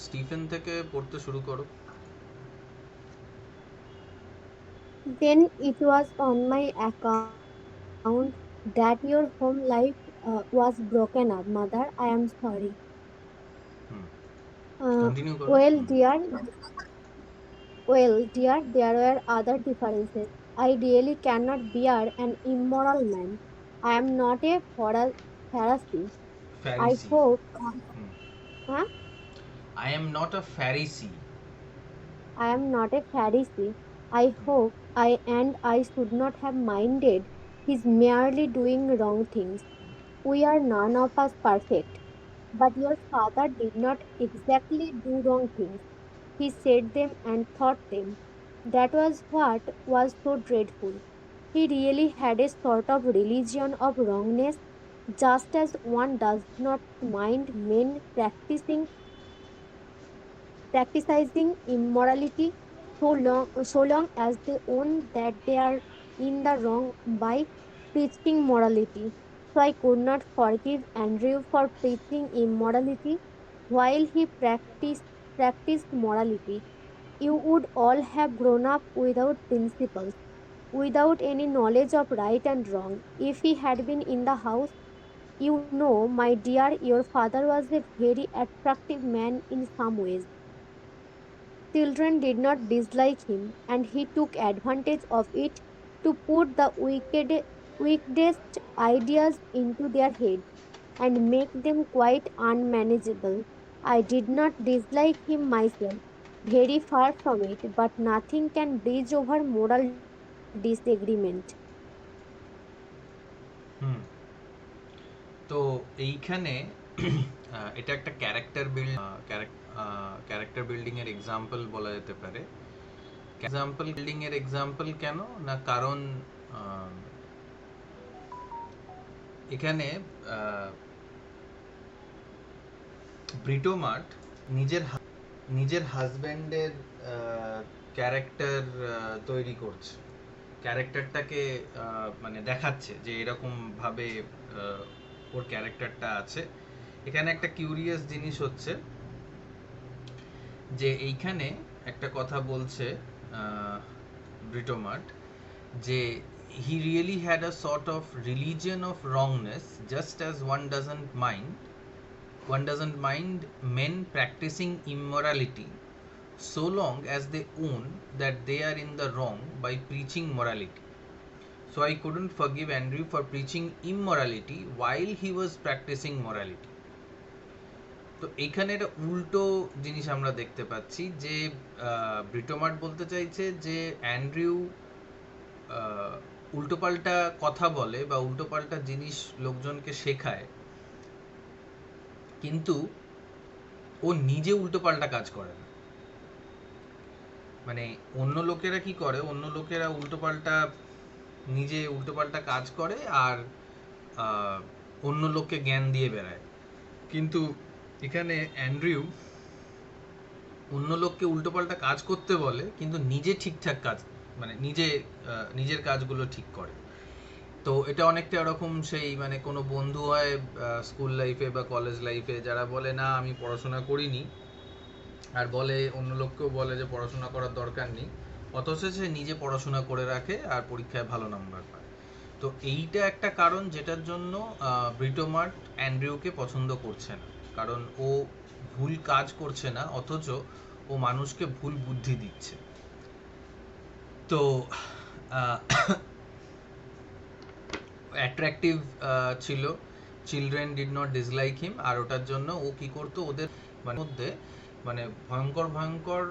Stephen থেকে পড়তে শুরু করো। Then it was on my account that your home life was broken up, mother. I am sorry. Hmm, Uh, continue করো। well, dear, dear, there were other differences. I really cannot bear an immoral man. I am not a Pharisee. I Pharisee. hope, hmm, huh? I am not a Pharisee. I am not a Pharisee. I hope I should not have minded his merely doing wrong things. We are none of us perfect, but your father did not exactly do wrong things. He said them and thought them. That was what was so dreadful. He really had a sort of religion of wrongness, just as one does not mind men practicing immorality so long as they own that they are in the wrong by preaching morality. So I could not forgive Andrew for preaching immorality while he practiced morality. You would all have grown up without principles, without any knowledge of right and wrong. If he had been in the house, you know, my dear, your father was a very attractive man in some ways. Children did not dislike him, and he took advantage of it to put the wickedest ideas into their heads and make them quite unmanageable. I did not dislike him myself, very far from it, but nothing can bridge over moral disagreement. হুম। তো এইখানে এটা একটা character building এর example বলা যেতে পারে। Example building এর example কেন না, কারণ আহ, এখানে ব্রিটোমার্ট নিজের নিজের হাজব্যান্ডের ক্যারেক্টার তৈরি করছে, ক্যারেক্টারটাকে মানে দেখাচ্ছে যে এরকম ভাবে ওর ক্যারেক্টারটা আছে। এখানে একটা কিউরিয়াস জিনিস হচ্ছে যে এইখানে একটা কথা বলছে ব্রিটোমার্ট যে he really had a sort of religion of wrongness, just as one doesn't mind men practicing immorality so long as they own that they are in the wrong by preaching morality. So I couldn't forgive Andrew for preaching immorality while he was practicing morality. তো এখানে একটা উল্টো জিনিস আমরা দেখতে পাচ্ছি যে ব্রিটোমার্ট বলতে চাইছে যে অ্যান্ড্রিউ উল্টোপাল্টা কথা বলে বা উল্টোপাল্টা জিনিস লোকজনকে শেখায়, কিন্তু ও নিজে উল্টোপাল্টা কাজ করে না। মানে অন্য লোকেরা কি করে, অন্য লোকেরা উল্টোপাল্টা নিজে উল্টোপাল্টা কাজ করে আর অন্য লোককে জ্ঞান দিয়ে বেড়ায়, কিন্তু এখানে অ্যান্ড্রিউ অন্য লোককে উল্টোপাল্টা কাজ করতে বলে কিন্তু নিজে ঠিকঠাক কাজ, মানে নিজের কাজগুলো ঠিক করে। তো এটা অনেকটা এরকম সেই মানে কোনো বন্ধু হয় স্কুল লাইফে বা কলেজ লাইফে যারা বলে না আমি পড়াশোনা করিনি, আর বলে অন্য লোককেও বলে যে পড়াশোনা করার দরকার নেই, অথচ সে নিজে পড়াশোনা করে রাখে আর পরীক্ষায় ভালো নাম্বার পায়। তো এইটা একটা কারণ যেটার জন্য ব্রিটোমার্ট অ্যান্ড্রিউকে পছন্দ করছে না, কারণ ও ভুল কাজ করছে না অথচ ও মানুষকে ভুল বুদ্ধি দিচ্ছে। তো অ্যাট্রাকটিভ ছিল, চিলড্রেন ডিড নট ডিসলাইক হিম, আর ওটার জন্য ও কি করতো ওদের মধ্যে মানে ভয়ঙ্কর ভয়ঙ্কর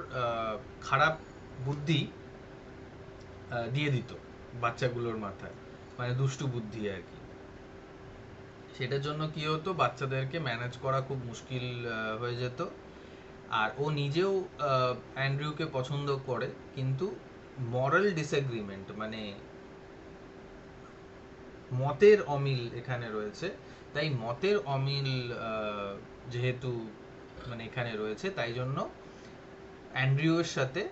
খারাপ বুদ্ধি দিয়ে দিত বাচ্চাগুলোর মাথায়, মানে দুষ্টু বুদ্ধি আর কি। সেটার জন্য কি হতো, বাচ্চাদেরকে ম্যানেজ করা খুব মুশকিল হয়ে যেত। আর ও নিজেও অ্যান্ড্রিউকে পছন্দ করে, কিন্তু মরাল ডিসএগ্রিমেন্ট মানে মতের অমিল এখানে রয়েছে। তাই মতের অমিল যেহেতু মানে এখানে রয়েছে, তাই জন্য অ্যান্ড্রিউর সাথে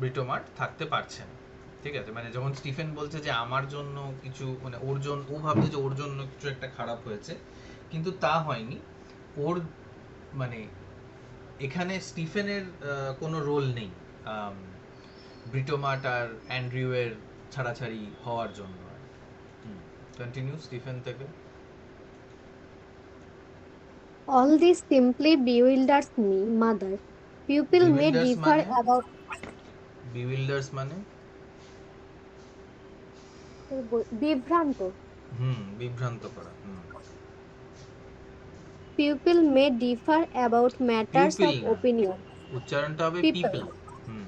ব্রিটোমার্ট থাকতে পারছে না। ঠিক আছে, মানে যখন স্টিফেন বলছে যে আমার জন্য কিছু, মানে ওর জন্য, ও ভাবছে যে ওর জন্য কিছু একটা খারাপ হয়েছে, কিন্তু তা হয়নি। ওর মানে এখানে স্টিফেনের কোনো রোল নেই ব্রিটোমার্ট আর অ্যান্ড্রিউয়ের ছাড়াছাড়ি হওয়ার জন্য। কন্টিনিউ স্টিফেন থেকে। All this simply bewilders me, mother. People may bewilders differ মানে? about বিউইল্ডার্স মানে? বিভ্রান্ত। বিভ্রান্ত করা। People may differ about matters pupil of না, opinion. উচ্চারণটা হবে People, people. Hmm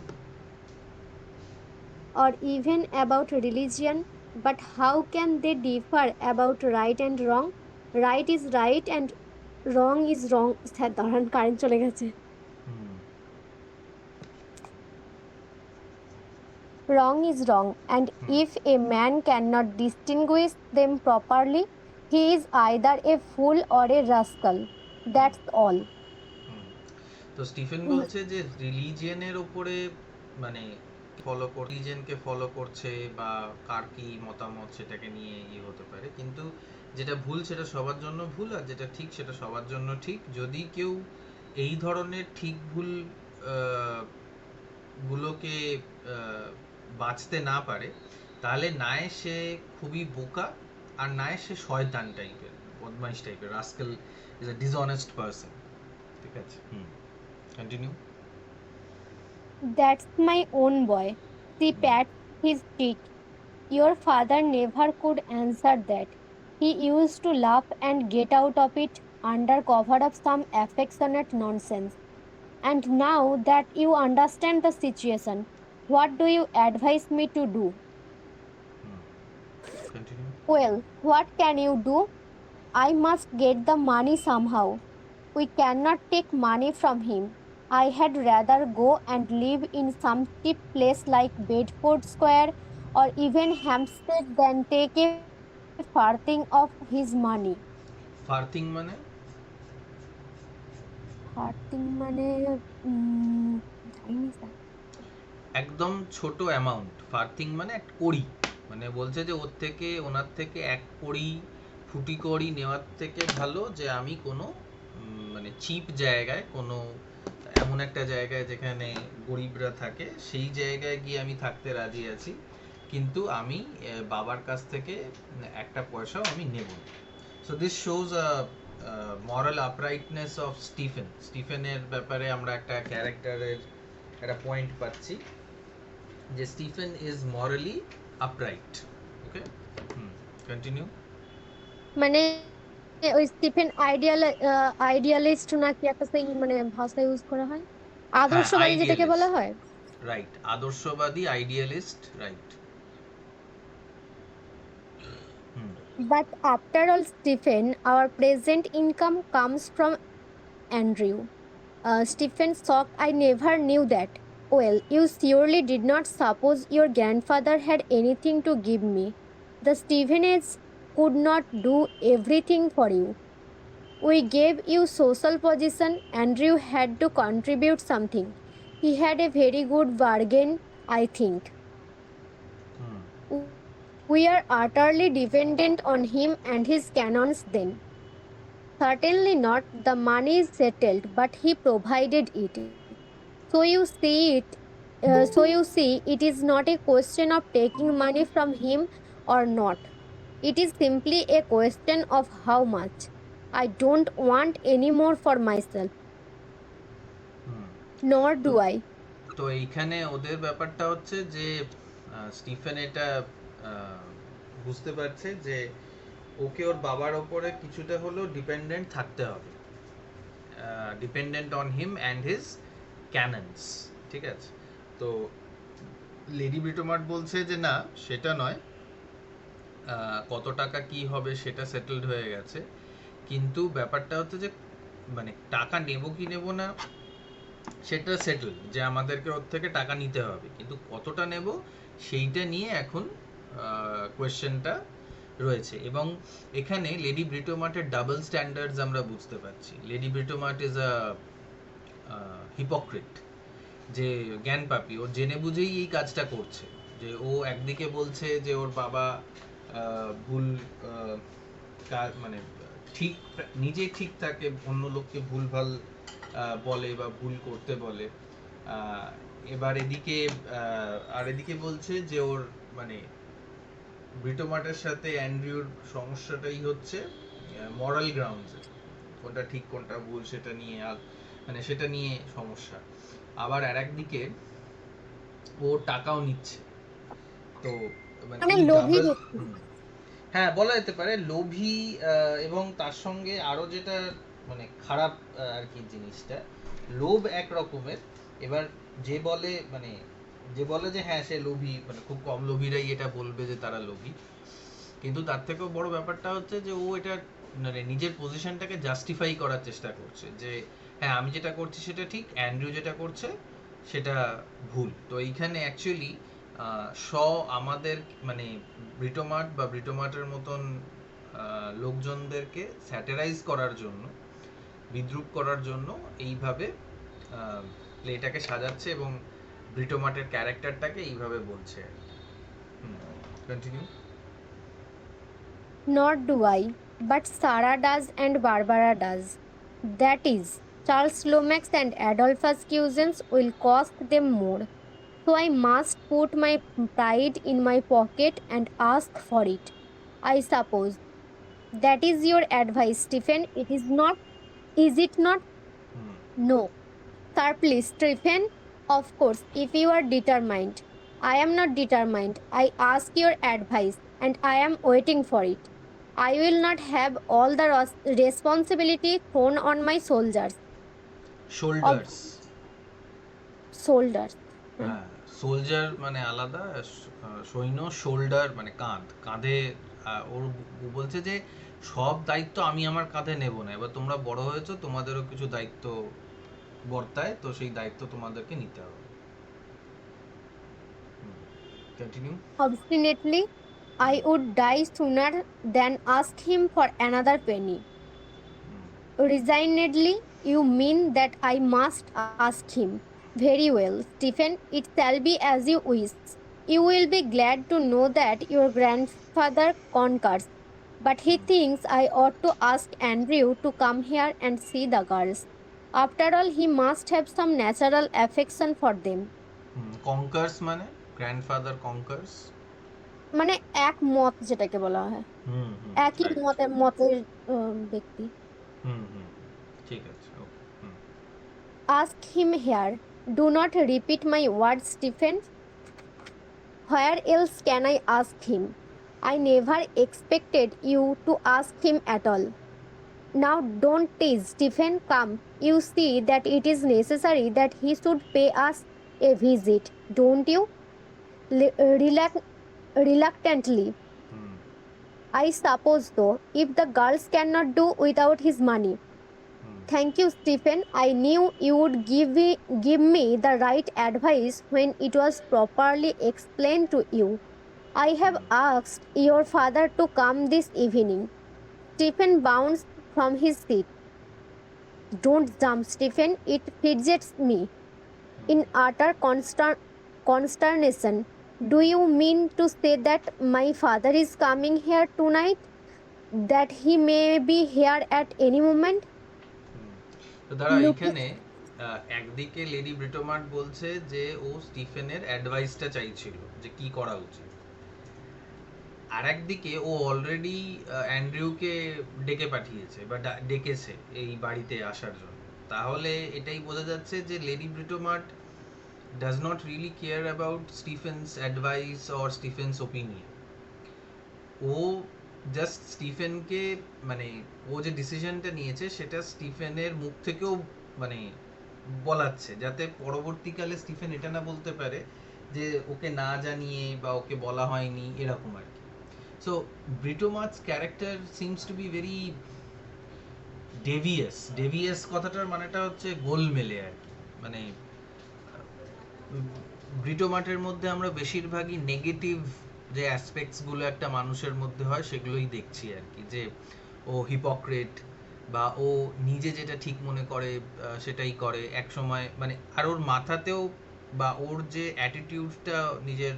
or even about religion, but how can they differ about right and wrong? Right is right and wrong is wrong. Sir দাঁড়ান, current চলে গেছে। হুম Wrong is wrong, and hmm if a man cannot distinguish them properly, he is either a fool or a rascal. Hmm That's all. হুম। তো Stephen উম, বলছে যে রিলিজিয়নের উপরে মানে রিলিজিয়নকে follow করছে বা কার কি মতামত সেটাকে নিয়ে ইয়ে হতে পারে, কিন্তু যেটা ভুল সেটা সবার জন্য ভুল, আর যেটা ঠিক সেটা সবার জন্য ঠিক। যদি কেউ এই ধরনের ঠিক ভুল আহ, গুলোকে আহ, বাঁচতে না পারে, তাহলে নায় সে খুবই বোকা, আর নায় সে শয়তান টাইপের, বদমাইশ টাইপের, rascal is a dishonest person. ঠিক আছে, continue. That's my own boy. She pats his cheek. Your father never could answer that. He used to laugh and get out of it under cover of some affectionate nonsense. And now that you understand the situation, what do you advise me to do? Continue. Well, what can you do? I must get the money somehow. We cannot take money from him. I had rather go and live in some cheap place like Bedford Square or even Hampstead than take a farthing of his money. ফার্থিং মানে? ফার্থিং মানে জানি sir. একদম ছোট amount. ফার্থিং মানে এক কড়ি, মানে বলছে যে ওনার থেকে এক কড়ি ফুটি কড়ি নেওয়ার থেকে ভালো যে আমি কোনো মানে চিপ জায়গায়, কোনো এমন একটা জায়গায় যেখানে গরিবরা থাকে, সেই জায়গায় গিয়ে আমি থাকতে রাজি আছি, কিন্তু আমি বাবার কাছ থেকে একটা পয়সাও আমি নেব না। So this shows a moral uprightness of Stephen. স্টিফেনের ব্যাপারে আমরা একটা ক্যারেক্টারের একটা পয়েন্ট পাচ্ছি যে Stephen is morally upright. Okay, continue. মানে ওই স্টিফেন আইডিয়ালিস্ট নাকি একটা সেই মানে ভাষা ইউজ করা হয়, হ্যাঁ, আদর্শবাদী যেটাকে বলা আইডিয়ালিস্ট, হয়। রাইট, আদর্শবাদী, idealist, right. Hmm But after all, Stephen, our present income comes from Andrew. Stephen shocked, I never knew that. Well, you surely did not suppose your grandfather had anything to give me. The Stevenage could not do everything for you. We gave you social position. Andrew had to contribute something. He had a very good bargain, I think. Hmm We are utterly dependent on him and his cannons then. Certainly not. The money is settled, but he provided it. So you see, it is not a question of taking money from him or not. It is simply a question of how much. I don't want any more for myself, hmm nor তো do I. তো এইখানে ওদের ব্যাপারটা হচ্ছে যে Stephen এটা আহ, বুঝতে পারছে যে ওকে ওর বাবার ওপরে কিছুটা হলেও ডিপেন্ডেন্ট থাকতে হবে, dependent on him and his canons. ঠিক আছে, তো লেডি ব্রিটোমার্ট বলছে যে না, সেটা নয়, কত টাকা কি হবে সেটা সেটেলড হয়ে গেছে, কিন্তু ব্যাপারটা হচ্ছে যে মানে টাকা নেব কি নেব না সেটা সেটেল, যে আমাদেরকে ওর থেকে টাকা নিতে হবে, কিন্তু কতটা নেব সেইটা নিয়ে এখন কোয়েশ্চেনটা রয়েছে। এবং এখানে লেডি ব্রিটোমার্টের ডাবল স্ট্যান্ডার্ডস আমরা বুঝতে পারছি। লেডি ব্রিটোমার্ট ইজ আ হিপোক্রিট, যে জ্ঞান পাপি, ও জেনে বুঝেই এই কাজটা করছে। যে ও একদিকে বলছে যে ওর বাবা ভুল মানে ঠিক, নিজে ঠিক থাকে, অন্য লোককে ভুলভাল বলে বা ভুল করতে বলে। এবার এদিকে আর এদিকে বলছে যে ওর মানে ব্রিটোমার্টের সাথে অ্যান্ড্রিউর সমস্যাটাই হচ্ছে মরাল গ্রাউন্ডসে, কোনটা ঠিক কোনটা ভুল সেটা নিয়ে মানে সেটা নিয়ে সমস্যা। আবার আর একদিকে ও টাকাও নিচ্ছে, তো মানে মানে এই লোভী ডাবল। ব্যক্তি। হ্যাঁ, বলা যেতে পারে লোভী। এবং তার সঙ্গে আরো যেটা মানে খারাপ আর কি জিনিসটা, লোভ এক রকমের। এবার যে বলে মানে যে বলে যে হ্যাঁ সে লোভী, মানে খুব কম লোভীরাই এটা বলবে যে তারা লোভী, কিন্তু তার থেকেও বড় ব্যাপারটা হচ্ছে যে ও এটা মানে নিজের পজিশনটাকে জাস্টিফাই করার চেষ্টা করছে যে হ্যাঁ আমি যেটা করছি সেটা ঠিক, অ্যান্ড্রু যেটা করছে সেটা ভুল। তো এইখানে অ্যাকচুয়ালি শ আমাদের মানে ব্রিটোমার্ট বা ব্রিটোমার্টের মতন লোকজনদেরকে স্যাটারাইজ করার জন্য, বিদ্রূপ করার জন্য এইভাবে প্লেটাকে সাজাচ্ছে এবং ব্রিটোমার্টের ক্যারেক্টারটাকে এইভাবে বলছে। Continue. Nor do I, but Sarah does and Barbara does. That is, Charles Lomax and Adolphus Cousins will cost them more. So I must put my pride in my pocket and ask for it. I suppose. That is your advice, Stephen. It is not, is it not? No. Sharply, Stephen. Of course, if you are determined. I am not determined. I ask your advice and I am waiting for it. I will not have all the responsibility thrown on my soldiers. Of shoulders. soldiers. হ্যাঁ। হ্যাঁ, soldier মানে আলাদা, সৈন্য, shoulder মানে কাঁধ, কাঁধে। ওর বলছে যে সব দায়িত্ব আমি আমার কাঁধে নেব না, এবার তোমরা বড় হয়েছো, তোমাদেরও কিছু দায়িত্ব বর্তায়, তো সেই দায়িত্ব তোমাদেরকে নিতে হবে। Continue. Obstinately, I would die sooner than ask him for another penny. Resignedly, you mean that I must ask him. Very well, Stephen, it shall be as you wish. You will be glad to know that your grandfather concurs. But he thinks I ought to ask Andrew to come here and see the girls. After all, he must have some natural affection for them. কঙ্কার্স মানে grandfather কঙ্কার্স। মানে এক মত যেটাকে বলা হয়, হুম হুম, একই right. মতের ব্যক্তি। হুম হুম, ঠিক আছে, ওকে। Ask him here. Do not repeat my words, Stephen. Where else can I ask him? I never expected you to ask him at all. Now don't tease, Stephen. Come. You see that it is necessary that he should pay us a visit, don't you? Reluctantly. I suppose, though, if the girls cannot do without his money. Thank you, Stephen. I knew you would give me the right advice when it was properly explained to you. I have asked your father to come this evening. Stephen bounced from his seat. Don't jump, Stephen. It fidgets me. In utter consternation. Do you mean to say that my father is coming here tonight? That he may be here at any moment? তো দাঁড়া, Look. এইখানে একদিকে lady ব্রিটোমার্ট বলছে যে ও স্টিফেনের অ্যাডভাইসটা চাইছিল যে কি করা উচিত, আর একদিকে ও অলরেডি অ্যান্ড্রিউকে ডেকে পাঠিয়েছে বা ডেকেছে এই বাড়িতে আসার জন্য। তাহলে এটাই বোঝা যাচ্ছে যে lady Britomart does not really care about Stephen's advice or Stephen's opinion. ও জাস্ট স্টিফেনকে মানে ও যে ডিসিশনটা নিয়েছে সেটা স্টিফেনের মুখ থেকেও মানে বলাচ্ছে, যাতে পরবর্তীকালে স্টিফেন এটা না বলতে পারে যে ওকে না জানিয়ে বা ওকে বলা হয়নি এরকম আর কি। So Britomart's character seems to be very devious. Devious কথাটার মানেটা হচ্ছে গোলমেলে আর কি। মানে ব্রিটোমার্টের মধ্যে আমরা বেশিরভাগই নেগেটিভ যে অ্যাসপেক্টসগুলো একটা মানুষের মধ্যে হয় সেগুলোই দেখছি আর কি, যে ও হিপোক্রেট বা ও নিজে যেটা ঠিক মনে করে সেটাই করে এক সময়, মানে আর ওর মাথাতেও বা ওর যে অ্যাটিটিউডটা নিজের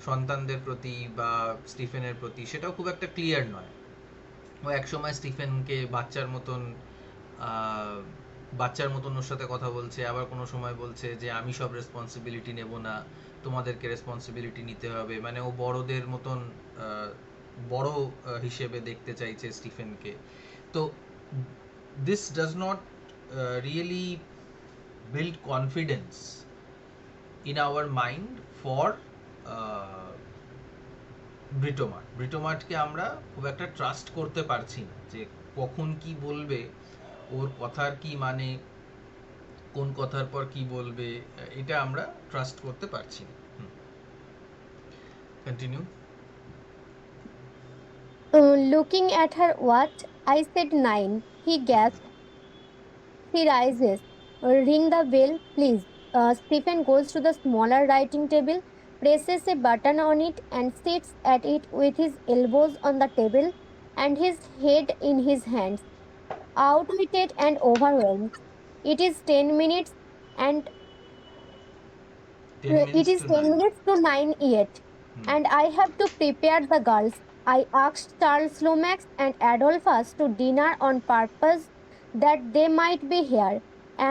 সন্তানদের প্রতি বা স্টিফেনের প্রতি সেটাও খুব একটা ক্লিয়ার নয়। ও এক সময় স্টিফেনকে বাচ্চার মতন বাচ্চার মতন ওর সাথে কথা বলছে, আবার কোনো সময় বলছে যে আমি সব রেসপন্সিবিলিটি নেব না, তোমাদেরকে রেসপন্সিবিলিটি নিতে হবে, মানে ও বড়দের মতন বড় হিসেবে দেখতে চাইছে স্টিফেনকে। তো this does not really build confidence in our mind for ব্রিটোমার্টকে আমরা খুব একটা ট্রাস্ট করতে পারছি না, যে কখন কি বলবে, ওর কথার কি মানে, কোন কথার পর কি বলবে, এটা আমরা ট্রাস্ট করতে পারছি না। Continue. Looking at her watch, I said 9. He gasped. He rises. Ring the bell, please. Stephen goes to the smaller writing table, presses a button on it, and sits at it with his elbows on the table and his head in his hands, outwitted and overwhelmed. It is 10 minutes and ten it minutes is to 10 nine minutes to 9 yet, and I have to prepare the girls. I asked Charles Lomax and Adolphus to dinner on purpose that they might be here.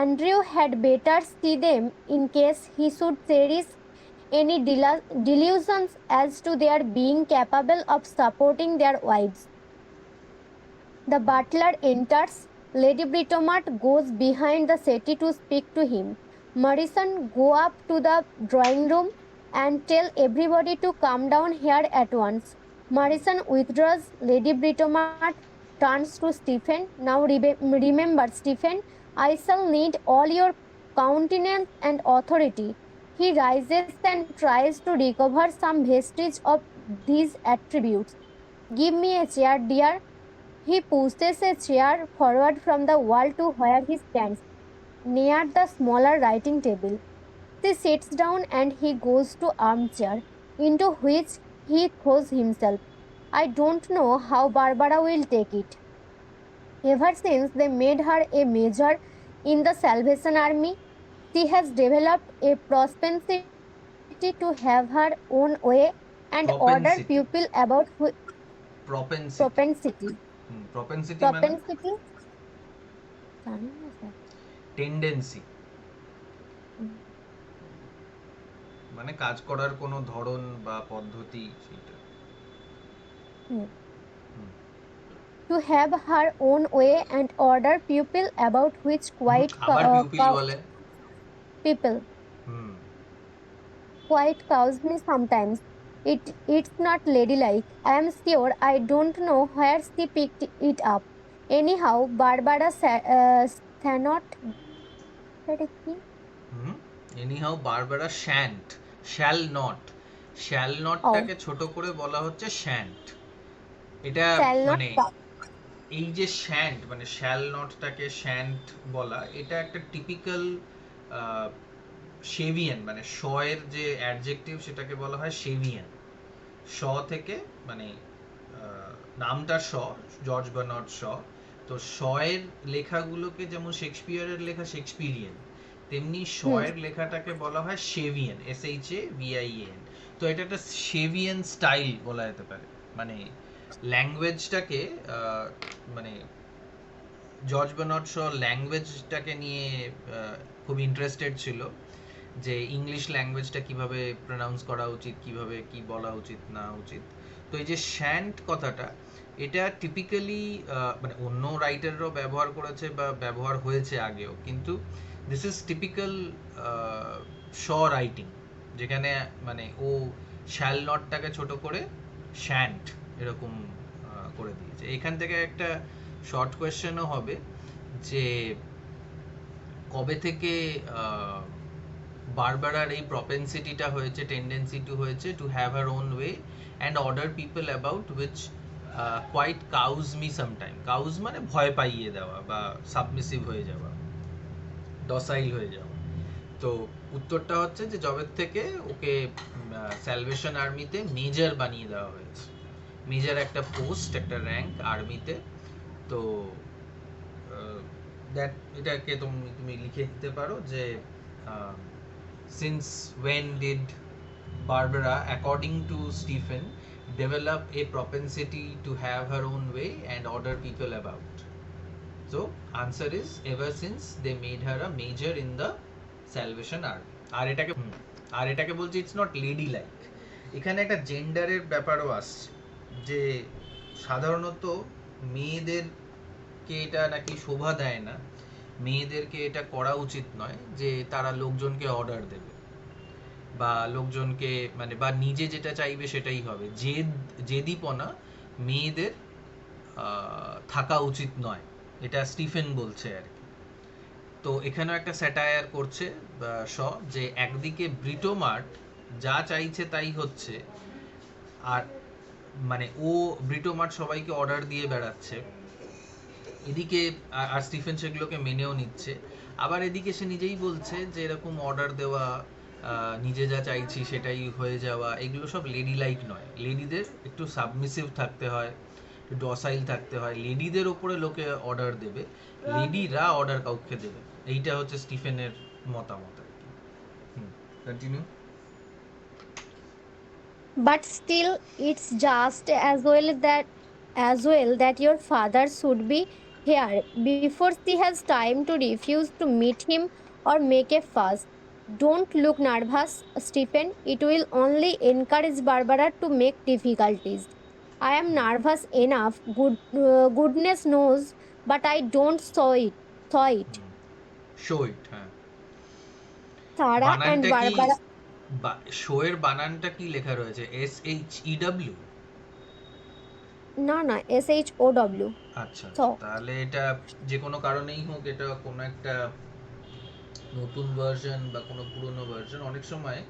Andrew had better see them in case he should cherish any delusions as to their being capable of supporting their wives. The butler enters. Lady Britomart goes behind the settee to speak to him. Morrison go up to the drawing room and tell everybody to come down here at once. Morrison withdraws. Lady Britomart turns to Stephen. Now remember, Stephen, I shall need all your countenance and authority. He rises and tries to recover some vestige of these attributes. Give me a chair, dear. He pushes a chair forward from the wall to where he stands, near the smaller writing table. She sits down and he goes to armchair, into which he throws himself. I don't know how Barbara will take it. Ever since they made her a major in the Salvation Army, she has developed a propensity to have her own way and order people প্রপেনসিটি, about প্রপেনসিটি, propensity. প্রপেনসিটি মানে Propensity? জানেন না sir? Tendency, হুম, মানে কাজ করার কোনো ধরন বা পদ্ধতি সেটা। হুম। হুম। To have her own way and order people about which আবার পিউপিল বলে। people hmm. quite cows me sometimes. It's not ladylike. I am sure I don't know where she picked it up. Anyhow, Barbara Thanot, এটা কি? Hmm. Anyhow Barbara shall not, shall Oh, নটটাকে ছোট করে বলা হচ্ছে shan't. এটা shall not মানে এই যে শ্যান্ট, মানে শ্যাল নটটাকে শ্যান্ট বলা, এটা একটা টিপিক্যাল শেভিয়ান, মানে শ এর যে অ্যাডজেক্টিভ সেটাকে বলা হয় শেভিয়ান। শ থেকে, মানে নামটা শ, জর্জ বার্নার্ড শ। তো শ এর লেখাগুলোকে যেমন শেক্সপিয়ারের লেখা শেক্সপিরিয়ান, তেমনি শ hmm. এর লেখাটাকে বলা হয় শেভিয়ান, SHAVIAN। তো এটা একটা শেভিয়ান স্টাইল বলা যেতে পারে, মানে ল্যাঙ্গুয়েজটাকে মানে জর্জ বার্নার্ড শ ল্যাঙ্গুয়েজটাকে নিয়ে খুব ইন্টারেস্টেড ছিল, যে ইংলিশ ল্যাঙ্গুয়েজটা কিভাবে প্রনাউন্স করা উচিত, কিভাবে কি বলা উচিত না উচিত। তো এই যে শ্যান্ট কথাটা, এটা টিপিক্যালি মানে অন্য রাইটাররাও ব্যবহার করেছে বা ব্যবহার হয়েছে আগেও, কিন্তু this is typical Shaw writing, যেখানে মানে ও শ্যাল নটটাকে ছোট করে শ্যান্ট এরকম করে দিয়েছে। এখান থেকে একটা শর্ট কোয়েশ্চেনও হবে যে কবে থেকে বারবারার এই প্রপেন্সিটিটা হয়েছে, টেন্ডেন্সি টু হয়েছে to have her own way and order people about which quite cows me sometime. Cows মানে ভয় পাইয়ে দেওয়া বা সাবমিসিভ হয়ে যাওয়া, ডসাইল হয়ে যাওয়া। তো উত্তরটা হচ্ছে যে জবের থেকে ওকে স্যালভেশন আর্মিতে মেজর বানিয়ে দেওয়া হয়েছে। মেজর একটা পোস্ট, একটা র্যাঙ্ক আর্মিতে। তো দ্যাট এটাকে তুমি লিখে দিতে পারো যে since when did Barbara, according to Stephen, develop a propensity to have her own way and order people about? So answer is ever since they made her a major in the Salvation Army. আর এটাকে বলছি it's not lady like. এখানে একটা জেন্ডারের ব্যাপারও আসছে, যে সাধারণত মেয়েদেরকে এটা নাকি শোভা দেয় না, মেয়েদেরকে এটা করা উচিত নয় যে তারা লোকজনকে অর্ডার দেবে বা লোকজনকে মানে বা নিজে যেটা চাইবে সেটাই হবে, জেদিপনা মেয়েদের থাকা উচিত নয়, এটা স্টিফেন বলছে আর কি। তো এখানেও একটা স্যাটায়ার করছে শ, যে একদিকে ব্রিটোমার্ট যা চাইছে তাই হচ্ছে, আর মানে ও ব্রিটোমার্ট সবাইকে অর্ডার দিয়ে বেড়াচ্ছে, এদিকে আর স্টিফেন সেগুলোকে মেনেও নিচ্ছে, আবার এদিকে সে নিজেই বলছে যে এরকম অর্ডার দেওয়া, নিজে যা চাইছি সেটাই হয়ে যাওয়া, এগুলো সব লেডি লাইক নয়। লেডিদের একটু সাবমিসিভ থাকতে হয়, একটু ডসাইল থাকতে হয়, লেডিদের ওপরে লোকে অর্ডার দেবে, লেডিরা অর্ডার কাউকে দেবে, এইটা হচ্ছে স্টিফেনের মতামত আর কি। Continue. But still, it's just as well that your father should be here before she has time to refuse to meet him or make a fuss. Don't look nervous, Stephen. It will only encourage Barbara to make difficulties. I am nervous enough, goodness knows, but I don't saw it. Saw it. Show ইট, হ্যাঁ। Sarah and বানানটা কি, Barbara. Show এর বানানটা কি লেখা রয়েছে? SHEW? না, SHOW. আচ্ছা, So, তাহলে এটা যে কোনো কারণেই হোক, এটা কোনো একটা নতুন ভার্সন বা কোনো পুরনো ভার্সন, অনেক সময়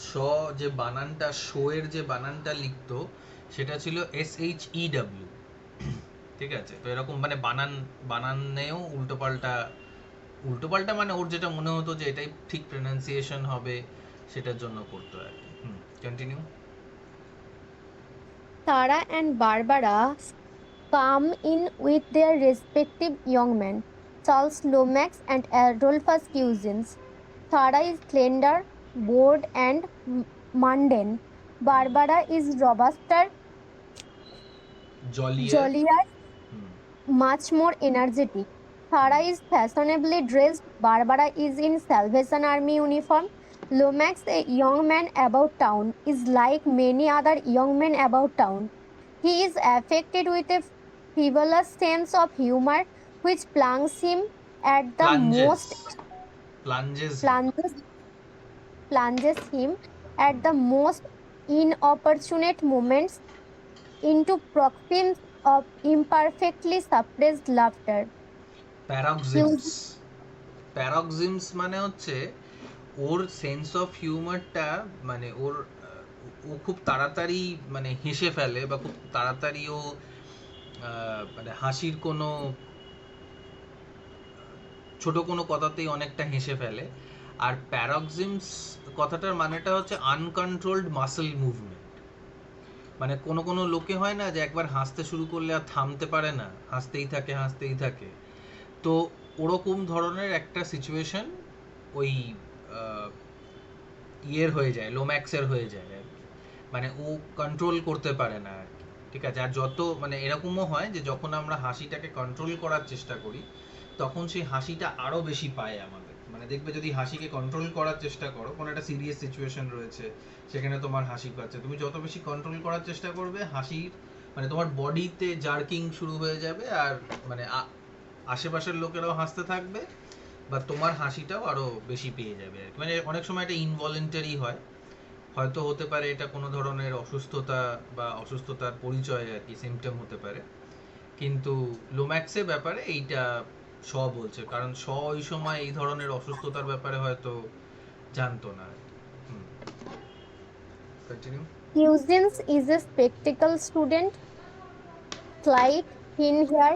শ যে বানানটা, শো এর যে বানানটা লিখতো সেটা ছিল SHEW। ঠিক আছে, তো এরকম মানে বানানেও উল্টোপাল্টা মানে ওর যেটা মনে হতো যে এটাই ঠিক প্রনাউন্সিয়েশন হবে সেটার জন্য করতো আর কি। Continue. Sarah and Barbara come in with their respective young men, Charles Lomax and Adolphus Cousins. Sarah is slender, bored, and mundane. Barbara is robuster, জলিয়ার। jollier, much more energetic. Sarah is fashionably dressed. Barbara is in Salvation Army uniform. Lomax, a young man about town, is like many other young men about town. He is affected with a frivolous sense of humor which plunges him at the প্লাঞ্জেস most প্লাঞ্জেস plunges, plunges him at the most inopportune moments into paroxysms of imperfectly suppressed laughter. প্যারক্সিমস। প্যারক্সিমস মানে হচ্ছে ওর sense of হিউমারটা, মানে ও খুব তাড়াতাড়ি মানে হেসে ফেলে, বা খুব তাড়াতাড়ি ও মানে হাসির কোনো ছোট কোনো কথাতেই অনেকটা হেসে ফেলে। আর প্যারক্সিমস কথাটার মানেটা হচ্ছে আনকন্ট্রোলড মাসল মুভমেন্ট। মানে কোনো কোনো লোকে হয় না যে একবার হাসতে শুরু করলে আর থামতে পারে না, হাসতেই থাকে। তো ওরকম ধরনের একটা সিচুয়েশন ওই ইয়ের হয়ে যায়, লোম্যাক্সের হয়ে যায় আর কি। মানে ও কন্ট্রোল করতে পারে না আর কি। ঠিক আছে, আর যত মানে এরকমও হয় যে যখন আমরা হাসিটাকে কন্ট্রোল করার চেষ্টা করি তখন সেই হাসিটা আরো বেশি পায় আমাদের। মানে দেখবে যদি হাসিকে কন্ট্রোল করার চেষ্টা করো, কোনো একটা সিরিয়াস সিচুয়েশন রয়েছে সেখানে তোমার হাসি পাচ্ছে, তুমি যত বেশি কন্ট্রোল করার চেষ্টা করবে হাসির মানে তোমার বডিতে জার্কিং শুরু হয়ে যাবে, আর মানে আশেপাশের লোকেরাও হাসতে থাকবে, বা তোমার হাসিটাও আরো বেশি পেয়ে যাবে আর কি। মানে অনেক সময় এটা ইনভলেন্টারি হয়, হয়তো হতে পারে এটা কোনো ধরনের অসুস্থতা বা অসুস্থতার পরিচয় আর কি, সিমটম হতে পারে। কিন্তু লোম্যাক্সের ব্যাপারে এইটা শ বলছে, কারণ শ ওই সময় এই ধরনের অসুস্থতার ব্যাপারে হয়তো জানতো না। Continue. Eugene is a spectacle student, slight, thin hair,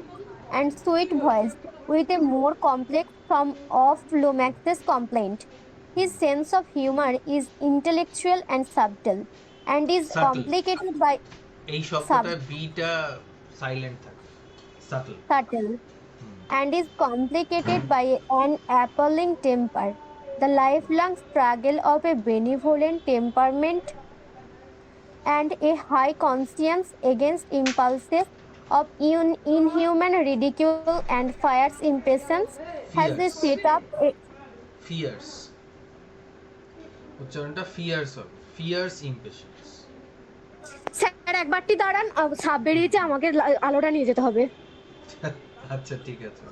and sweet voice, with a more complex form of Lomax's complaint. His sense of humor is intellectual and subtle, and is subtle, complicated by এই sub শব্দটা beta silent থাকে, subtle. subtle and is complicated by an appalling temper. The lifelong struggle of a benevolent temperament and a high conscience against impulses of inhuman ridicule and fierce impatience has they fierce, set up a fierce, উচ্চারণটা fierce হবে, fierce impatience. Sir একবারটি দাঁড়ান, সাপ বেরিয়েছে, আমাকে আলোটা নিয়ে যেতে হবে। আচ্ছা ঠিক আছে।